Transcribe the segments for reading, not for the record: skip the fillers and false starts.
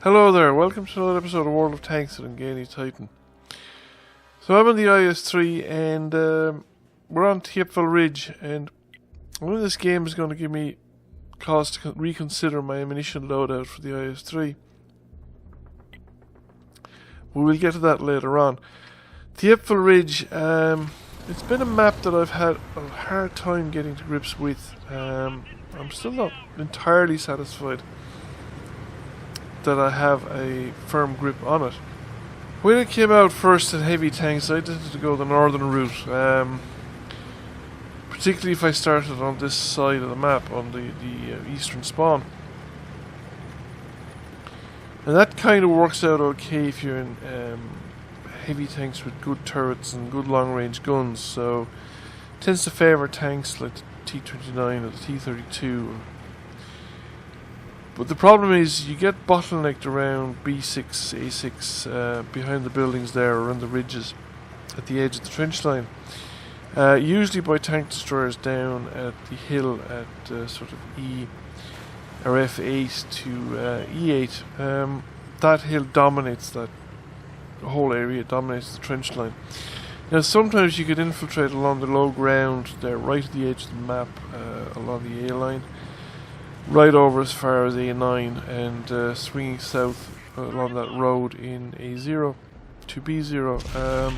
Hello there, welcome to another episode of World of Tanks at Engani Titan. So I'm on the IS-3 and we're on Thiepval Ridge, and I know this game is going to give me cause to reconsider my ammunition loadout for the IS-3. We will get to that later on. Thiepval Ridge, it's been a map that I've had a hard time getting to grips with. I'm still not entirely satisfied that I have a firm grip on it. When it came out first in heavy tanks, I tended to go the northern route, particularly if I started on this side of the map, on the eastern spawn. And that kind of works out okay if you're in heavy tanks with good turrets and good long range guns, so it tends to favour tanks like the T-29 or the T-32. But the problem is you get bottlenecked around B6, A6, behind the buildings there, around the ridges at the edge of the trench line. Usually by tank destroyers down at the hill at sort of E or F8 to E8. That hill dominates that whole area, dominates the trench line. Now sometimes you could infiltrate along the low ground there, right at the edge of the map, along the A line, right over as far as A9, and swinging south along that road in A0 to B0.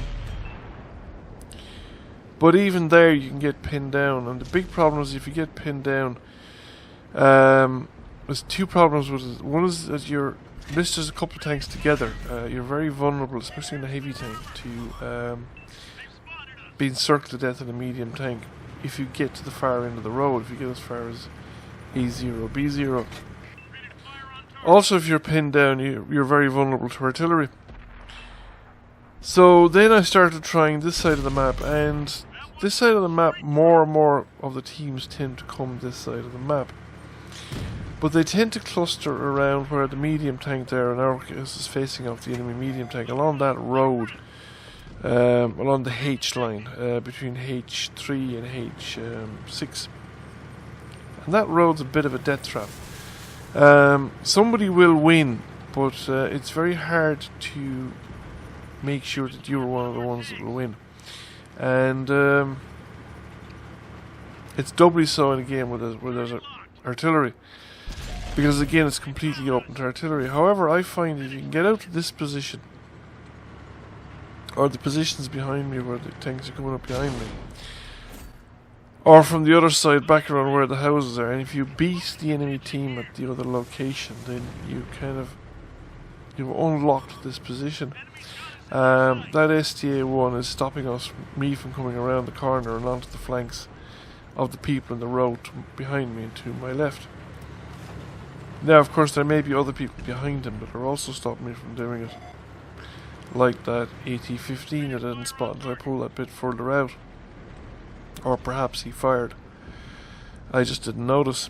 But even there you can get pinned down, and the big problem is if you get pinned down, there's two problems with it. One is that you're listed as a couple of tanks together. You're very vulnerable, especially in a heavy tank, to being circled to death in a medium tank if you get to the far end of the road, if you get as far as A0, B0. Also, if you're pinned down, you're very vulnerable to artillery. So then I started trying this side of the map, and this side of the map, more and more of the teams tend to come this side of the map. But they tend to cluster around where the medium tank there in our case is facing off the enemy medium tank, along that road, along the H line, between H3 and H6. And that road's a bit of a death trap. Somebody will win, but it's very hard to make sure that you're one of the ones that will win. And it's doubly so in a game where there's artillery, because again it's completely open to artillery. However, I find if you can get out to this position, or the positions behind me where the tanks are coming up behind me, or from the other side back around where the houses are, and if you beat the enemy team at the other location, then you've unlocked this position. That STA-1 is stopping me from coming around the corner and onto the flanks of the people in the road behind me and to my left. Now, of course, there may be other people behind him that are also stopping me from doing it, like that AT-15 that I didn't spot until I pulled that bit further out. Or perhaps he fired. I just didn't notice.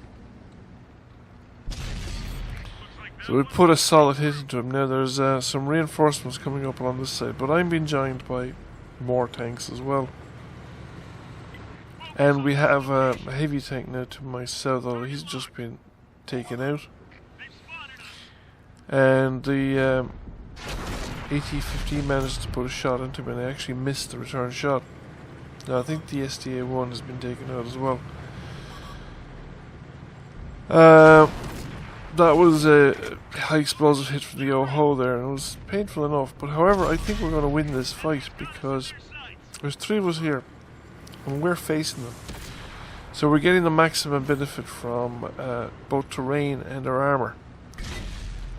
So we put a solid hit into him. Now there's some reinforcements coming up along this side, but I'm being joined by more tanks as well. And we have a heavy tank now to my south, although he's just been taken out. And the AT-15 managed to put a shot into him, and I actually missed the return shot. Now I think the STA-1 has been taken out as well. That was a high explosive hit from the OHO there, and it was painful enough. But however, I think we're going to win this fight, because there's three of us here, and we're facing them. So we're getting the maximum benefit from both terrain and our armour.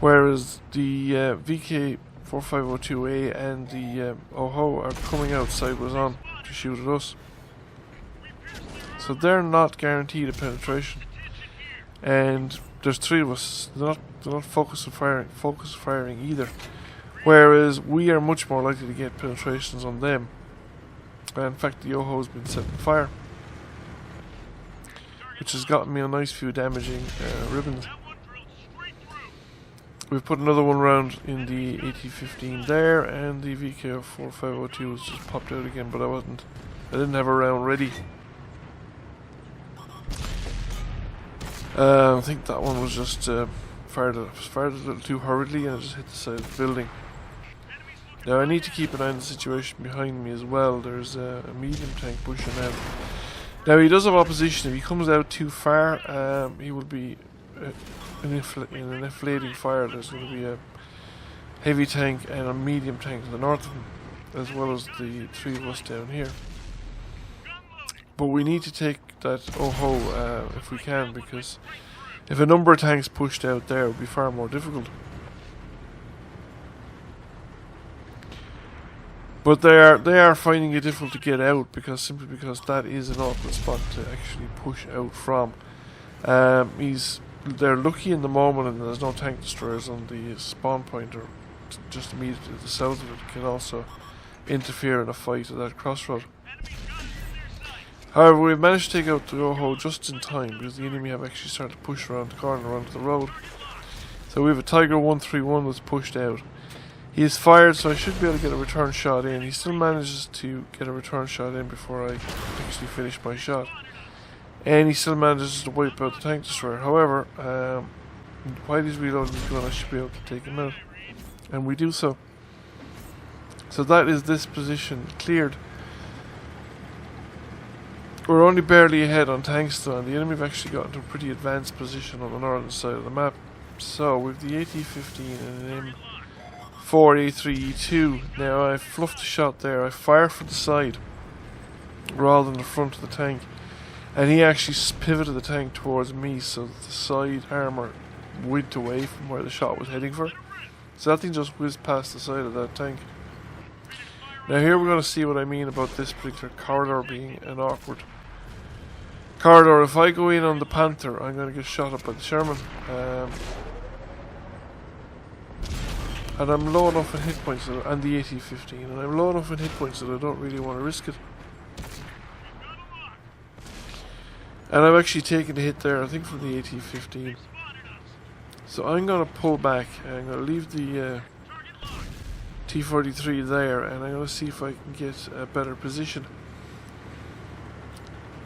Whereas the VK-4502A and the OHO are coming out sideways on to shoot at us. So they're not guaranteed a penetration. And there's three of us. They're not focused firing either. Whereas we are much more likely to get penetrations on them. And in fact, the OHO has been set on fire, which has gotten me a nice few damaging ribbons. We've put another one round in the AT-15 there, and the VK-4502 has just popped out again, but I didn't have a round ready. I think that one was just fired a little too hurriedly and I just hit the side of the building. Now I need to keep an eye on the situation behind me as well. There's a medium tank pushing out. Now he does have opposition. If he comes out too far, he will be in an inflating fire. There's going to be a heavy tank and a medium tank to the north of him, as well as the three of us down here. But we need to take that Oho if we can, because if a number of tanks pushed out there, it would be far more difficult. But they are finding it difficult to get out simply because that is an awkward spot to actually push out from. They're lucky in the moment, and there's no tank destroyers on the spawn point or just immediately to the south of it. Can also interfere in a fight at that crossroad. However, we've managed to take out the Oho just in time because the enemy have actually started to push around the corner onto the road. So we have a Tiger 131 that's pushed out. He is fired, so I should be able to get a return shot in. He still manages to get a return shot in before I actually finish my shot. And he still manages to wipe out the tank destroyer. However, while he's reloading his gun, I should be able to take him out. And we do so. So that is this position cleared. We're only barely ahead on tanks though, and the enemy have actually got into a pretty advanced position on the northern side of the map. So with the AT-15 and an M4 A3E2, now I've fluffed the shot there. I fire from the side rather than the front of the tank, and he actually pivoted the tank towards me, so that the side armour went away from where the shot was heading for. So that thing just whizzed past the side of that tank. Now here we're going to see what I mean about this particular corridor being an awkward corridor. If I go in on the Panther, I'm going to get shot up by the Sherman. And I'm low enough in hit points, and the AT-15, and I'm low enough in hit points that I don't really want to risk it. And I've actually taken a hit there, I think, from the AT-15. So I'm going to pull back, and I'm going to leave the T-43 there, and I'm going to see if I can get a better position.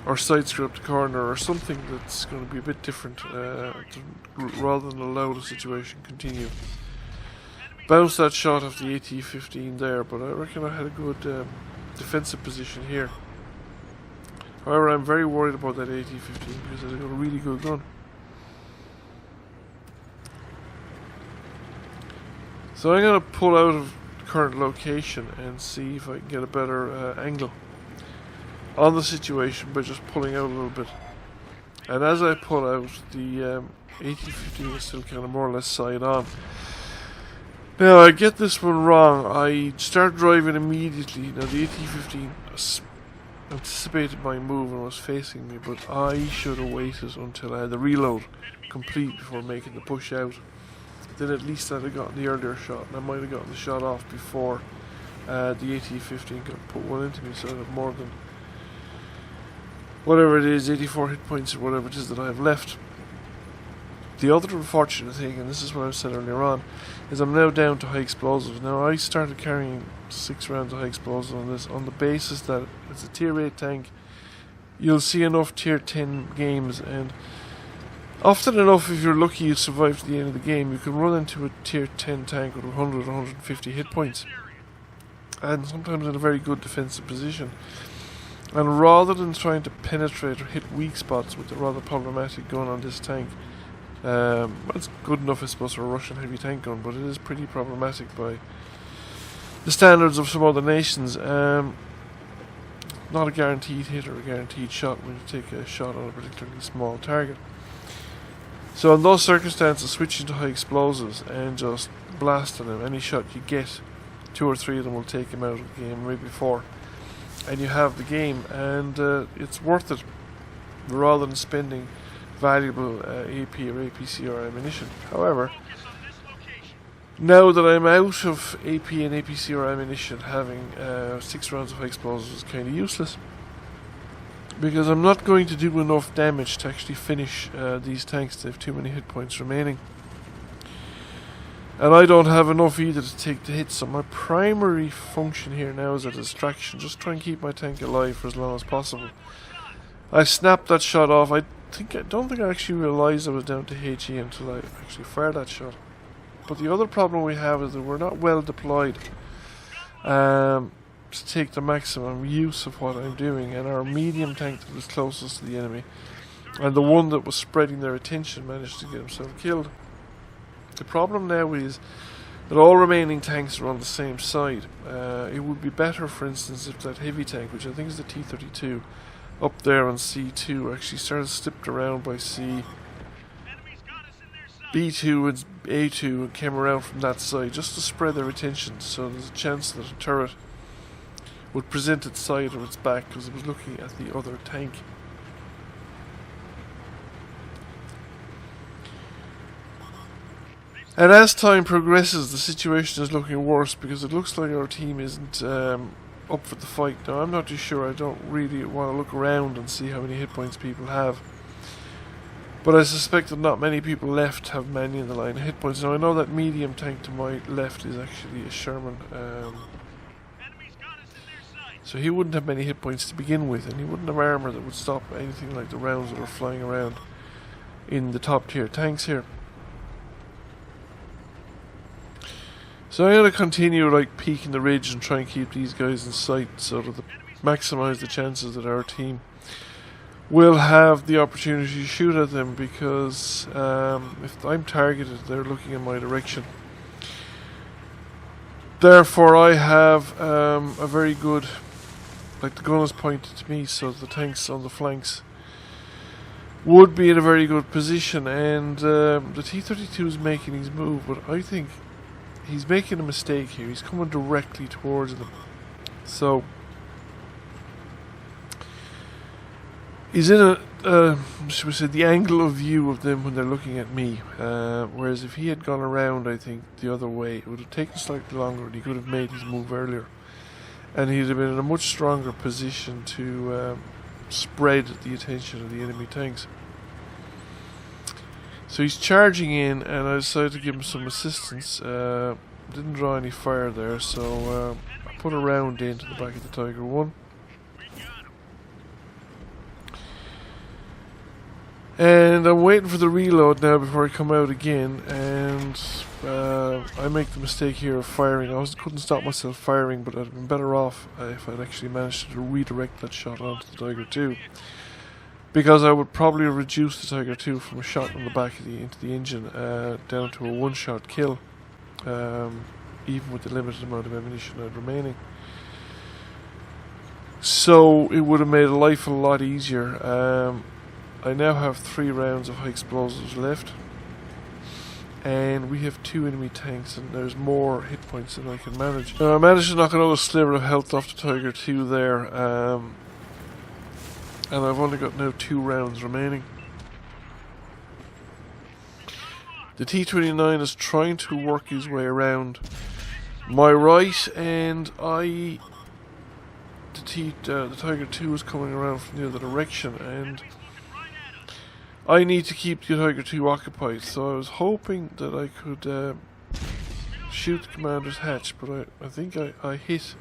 Or side screw up the corner, or something that's going to be a bit different, rather than allow the situation continue. Bounced that shot off the AT-15 there, but I reckon I had a good defensive position here. However, I'm very worried about that AT-15 because it's got a really good gun. So I'm going to pull out of the current location and see if I can get a better angle on the situation by just pulling out a little bit. And as I pull out, the AT-15 is still kind of more or less side on. Now I get this one wrong. I start driving immediately. Now the AT-15 anticipated my move and was facing me, but I should have waited until I had the reload complete before making the push out. Then at least I'd have gotten the earlier shot, and I might have gotten the shot off before the AT-15 could put one into me, so I'd have more than whatever it is, 84 hit points or whatever it is that I have left. The other unfortunate thing, and this is what I said earlier on, is I'm now down to high explosives. Now I started carrying 6 rounds of high explosives on this on the basis that it's a tier 8 tank. You'll see enough tier 10 games, and often enough, if you're lucky you survive to the end of the game, you can run into a tier 10 tank with 100 or 150 hit points, and sometimes in a very good defensive position. And rather than trying to penetrate or hit weak spots with the rather problematic gun on this tank, it's good enough I suppose for a Russian heavy tank gun, but it is pretty problematic by the standards of some other nations. Not a guaranteed hit or a guaranteed shot when you take a shot on a particularly small target. So in those circumstances, switching to high explosives and just blasting them, any shot you get, 2 or 3 of them will take him out of the game, maybe 4, and you have the game, and it's worth it rather than spending valuable AP or APCR ammunition. However, now that I'm out of AP and APCR ammunition, having 6 rounds of high explosives is kind of useless, because I'm not going to do enough damage to actually finish these tanks. They have too many hit points remaining, and I don't have enough either to take the hits. So my primary function here now is a distraction, just try and keep my tank alive for as long as possible. I snapped that shot off. I don't think I actually realised I was down to HE until I actually fired that shot. But the other problem we have is that we're not well deployed to take the maximum use of what I'm doing, and our medium tank that was closest to the enemy and the one that was spreading their attention managed to get himself killed. The problem now is that all remaining tanks are on the same side. It would be better, for instance, if that heavy tank, which I think is the T-32, up there on C2, actually started slipped around by C, B2 and A2 and came around from that side just to spread their attention, so there's a chance that a turret would present its side or its back because it was looking at the other tank. And as time progresses, the situation is looking worse because it looks like our team isn't up for the fight. Now, I'm not too sure. I don't really want to look around and see how many hit points people have. But I suspect that not many people left have many in the line of hit points. Now, I know that medium tank to my left is actually a Sherman. So he wouldn't have many hit points to begin with, and he wouldn't have armour that would stop anything like the rounds that are flying around in the top tier tanks here. So I'm going to continue like peeking the ridge and try and keep these guys in sight so that maximise the chances that our team will have the opportunity to shoot at them, because if I'm targeted, they're looking in my direction. Therefore I have a very good, like the gun is pointed to me, so the tanks on the flanks would be in a very good position, and the T-32 is making his move, but I think he's making a mistake here. He's coming directly towards them. So he's in should we say, the angle of view of them when they're looking at me. Whereas if he had gone around, I think, the other way, it would have taken slightly longer and he could have made his move earlier. And he'd have been in a much stronger position to spread the attention of the enemy tanks. So he's charging in, and I decided to give him some assistance. Didn't draw any fire there, so I put a round into the back of the Tiger 1. And I'm waiting for the reload now before I come out again, and I make the mistake here of firing. I couldn't stop myself firing, but I'd have been better off if I'd actually managed to redirect that shot onto the Tiger 2. Because I would probably reduce the Tiger 2 from a shot on the back of into the engine down to a one-shot kill, even with the limited amount of ammunition I had remaining. So it would have made life a lot easier. I now have 3 rounds of high explosives left, and we have 2 enemy tanks, and there's more hit points than I can manage. Now, I managed to knock another sliver of health off the Tiger 2 there. And I've only got now 2 rounds remaining. The T-29 is trying to work his way around my right, and the Tiger 2 is coming around from the other direction, and I need to keep the Tiger 2 occupied. So I was hoping that I could shoot the commander's hatch, but I think I hit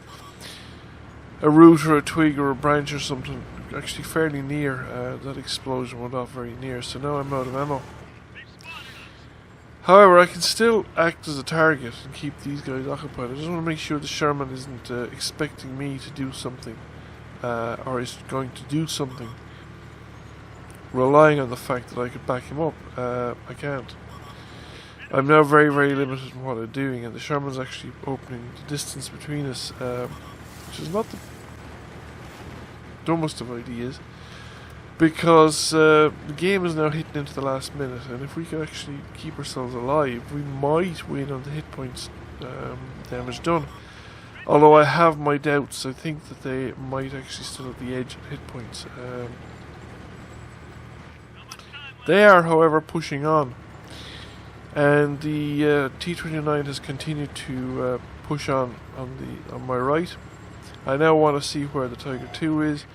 a root or a twig or a branch or something actually fairly near. That explosion went off very near, so now I'm out of ammo. However, I can still act as a target and keep these guys occupied. I just want to make sure the Sherman isn't expecting me to do something, or is going to do something, relying on the fact that I could back him up. I can't. I'm now very, very limited in what I'm doing, and the Sherman's actually opening the distance between us, which is not the dumbest of ideas, because the game is now hitting into the last minute, and if we can actually keep ourselves alive, we might win on the hit points damage done. Although I have my doubts. I think that they might actually still have the edge at hit points. They are, however, pushing on, and the T-29 has continued to push on my right. I now want to see where the Tiger 2 is.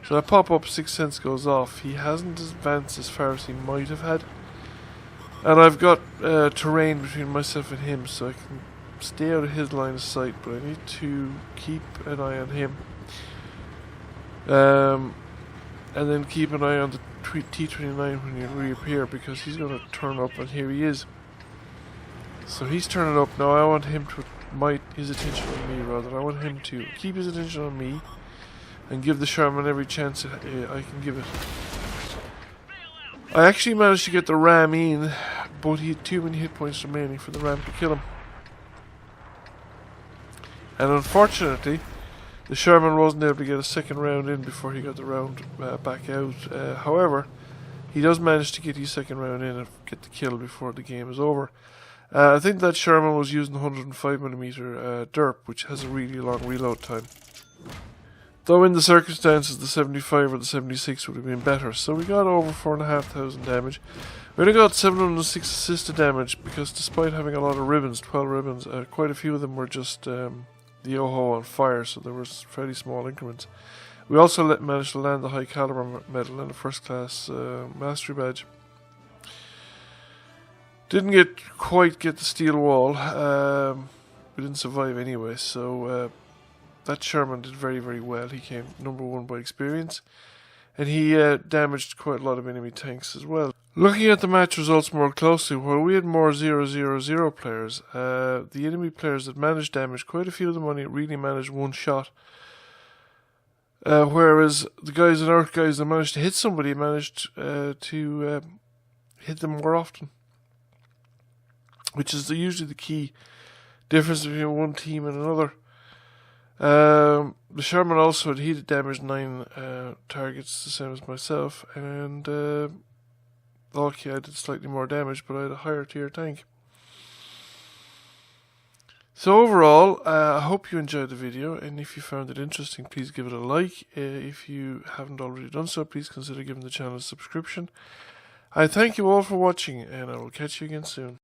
So I pop up, 6th sense goes off. He hasn't advanced as far as he might have had. And I've got terrain between myself and him, so I can stay out of his line of sight, but I need to keep an eye on him. And then keep an eye on T29 when you reappear, because he's going to turn up, and here he is. So he's turning up now. I want him to his attention on me, rather. I want him to keep his attention on me and give the Sherman every chance I can give it. I actually managed to get the ram in, but he had too many hit points remaining for the ram to kill him. And unfortunately, the Sherman wasn't able to get a second round in before he got the round back out. However, he does manage to get his second round in and get the kill before the game is over. I think that Sherman was using 105mm derp, which has a really long reload time. Though in the circumstances, the 75 or the 76 would have been better. So we got over 4,500 damage. We only got 706 assisted damage, because despite having a lot of ribbons, 12 ribbons, quite a few of them were just the Yoho on fire, so there was fairly small increments. We also managed to land the high caliber medal and a first class mastery badge. Didn't quite get the steel wall. We didn't survive anyway, so that Sherman did very, very well. He came number 1 by experience, and he damaged quite a lot of enemy tanks as well. Looking at the match results more closely, while we had more 0-0-0 players, the enemy players that managed damage, quite a few of them only really managed one shot. Whereas the guys and Earth guys that managed to hit somebody managed to hit them more often, which is usually the key difference between one team and another. The Sherman also had heated damage 9 targets, the same as myself, and lucky I did slightly more damage, but I had a higher tier tank. So overall, I hope you enjoyed the video, and if you found it interesting, please give it a like. If you haven't already done so, please consider giving the channel a subscription. I thank you all for watching, and I will catch you again soon.